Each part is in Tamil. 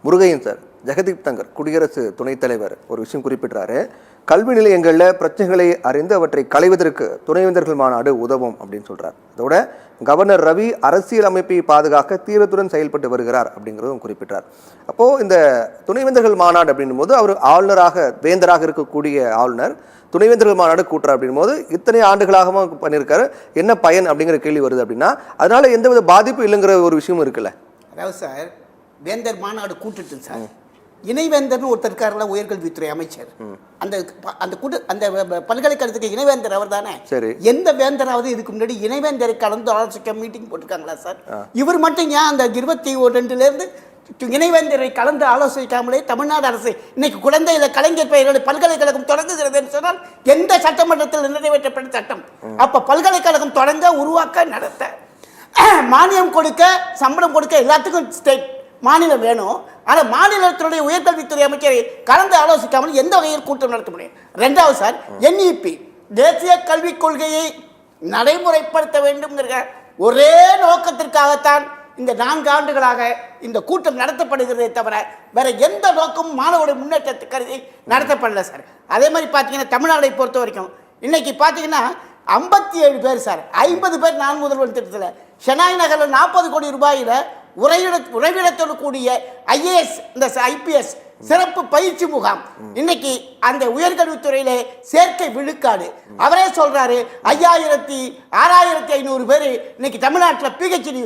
முருகையன் சார், ஜெகதீப் தங்கர் குடியரசு துணைத் தலைவர் ஒரு விஷயம் குறிப்பிட்டாரு. கல்வி நிலையங்களில் பிரச்சனைகளை அறிந்து அவற்றை களைவதற்கு துணைவேந்தர்கள் மாநாடு உதவும் அப்படின்னு சொல்றார். அதோட கவர்னர் ரவி அரசியல் அமைப்பை பாதுகாக்க தீவிரத்துடன் செயல்பட்டு வருகிறார் அப்படிங்கிறதும் குறிப்பிட்டார். அப்போ இந்த துணைவேந்தர்கள் மாநாடு அப்படின்னும் போது அவர் ஆளுநராக வேந்தராக இருக்கக்கூடிய ஆளுநர் துணைவேந்தர்கள் மாநாடு கூட்டுறார் அப்படின் போது இத்தனை ஆண்டுகளாகவும் பண்ணியிருக்காரு, என்ன பயன் அப்படிங்கிற கேள்வி வருது. அப்படின்னா அதனால எந்தவித பாதிப்பு இல்லைங்கிற ஒரு விஷயமும் இருக்குல்ல. அதாவது சார், வேந்தர் மாநாடு கூட்டுட்டு சார், இணைவேந்தர்னு ஒருத்தர் இருக்காருல, உயர்கல்வித்துறை அமைச்சர், அந்த அந்த பல்கலைக்கழகத்துக்கு இணைவேந்தர் அவர் தானே. சரி, எந்த வேந்தராவது இதுக்கு முன்னாடி இணைவேந்தரை கலந்து ஆலோசிக்க மீட்டிங் போட்டிருக்காங்களா சார்? இவர் மட்டும் ஏன் அந்த 22 இணைவேந்தரை கலந்து ஆலோசிக்காமலே தமிழ்நாடு அரசு இன்னைக்கு குழந்தையில கலைஞர் பெயரோடு பல்கலைக்கழகம் தொடங்குகிறது என்று சொன்னால் எந்த சட்டமன்றத்தில் நிறைவேற்றப்பட்ட சட்டம்? அப்ப பல்கலைக்கழகம் தொடங்க, உருவாக்க, நடத்த, மானியம் கொடுக்க, சம்பளம் கொடுக்க எல்லாத்துக்கும் ஸ்டேட் மாநிலம் வேணும். ஆனால் மாநிலத்தினுடைய உயர்கல்வித்துறை அமைச்சரை கலந்து ஆலோசிக்காமல் எந்த வகையில் கூட்டம் நடத்த முடியும்? ரெண்டாவது சார், NEP தேசிய கல்விக் கொள்கையை நடைமுறைப்படுத்த வேண்டும்ங்கிற ஒரே நோக்கத்திற்காகத்தான் இந்த 4 ஆண்டுகளாக இந்த கூட்டம் நடத்தப்படுகிறதே தவிர வேற எந்த நோக்கமும் மாணவருடைய முன்னேற்றத்தை கருதி நடத்தப்படல சார். அதே மாதிரி பார்த்தீங்கன்னா தமிழ்நாடை பொறுத்த வரைக்கும் இன்னைக்கு பார்த்தீங்கன்னா 57 பேர் சார், 50 பேர் நான் முதல்வன் திட்டத்தில், ஷெனாய் நகரில் 40 கோடி ரூபாயில் உறைவிடத்தோடு கூடிய IAS இந்த IPS சிறப்பு பயிற்சி முகாம். இன்னைக்கு அந்த உயர்கல்வித்துறையில சேர்க்கை விழுக்காடு அவரே சொல்றாரு, 6500 பேர் இன்னைக்கு தமிழ்நாட்டில் PhD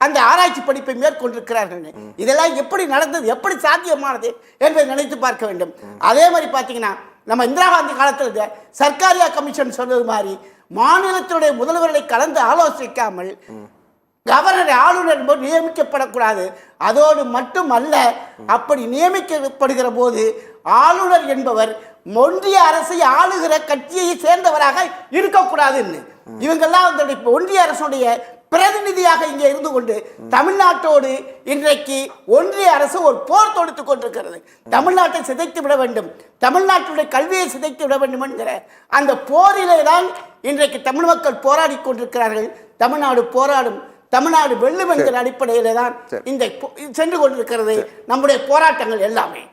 அந்த ஆராய்ச்சி படிப்பை மேற்கொண்டிருக்கிறார்கள். இதெல்லாம் எப்படி நடந்தது, எப்படி சாத்தியமானது என்பதை நினைத்து பார்க்க வேண்டும். அதே மாதிரி பார்த்தீங்கன்னா நம்ம இந்திரா காந்தி காலத்தில் சர்க்காரியா கமிஷன் சொன்னது மாதிரி மாநிலத்தினுடைய முதல்வர்களை கலந்து ஆலோசிக்காமல் கவர்னர் ஆளுநர் நியமிக்கப்படக்கூடாது. அதோடு மட்டுமல்ல, அப்படி நியமிக்கப்படுகிற போது ஆளுநர் என்பவர் ஒன்றிய அரசை ஆளுகிற கட்சியை சேர்ந்தவராக இருக்கக்கூடாதுன்னு இவங்கெல்லாம் ஒன்றிய அரசுடைய பிரதிநிதியாக இங்கே இருந்து கொண்டு தமிழ்நாட்டோடு இன்றைக்கு ஒன்றிய அரசு ஒரு போர் தொடுத்துக் கொண்டிருக்கிறது. தமிழ்நாட்டை சிதைத்து விட வேண்டும், தமிழ்நாட்டுடைய கல்வியை சிதைத்து விட வேண்டும் என்கிற அந்த போரிலே தான் இன்றைக்கு தமிழ் மக்கள் போராடி கொண்டிருக்கிறார்கள். தமிழ்நாடு போராடும், தமிழ்நாடு வெல்லும் என்கிற அடிப்படையிலே தான் இந்த சென்று கொண்டிருக்கிறது நம்முடைய போராட்டங்கள் எல்லாமே.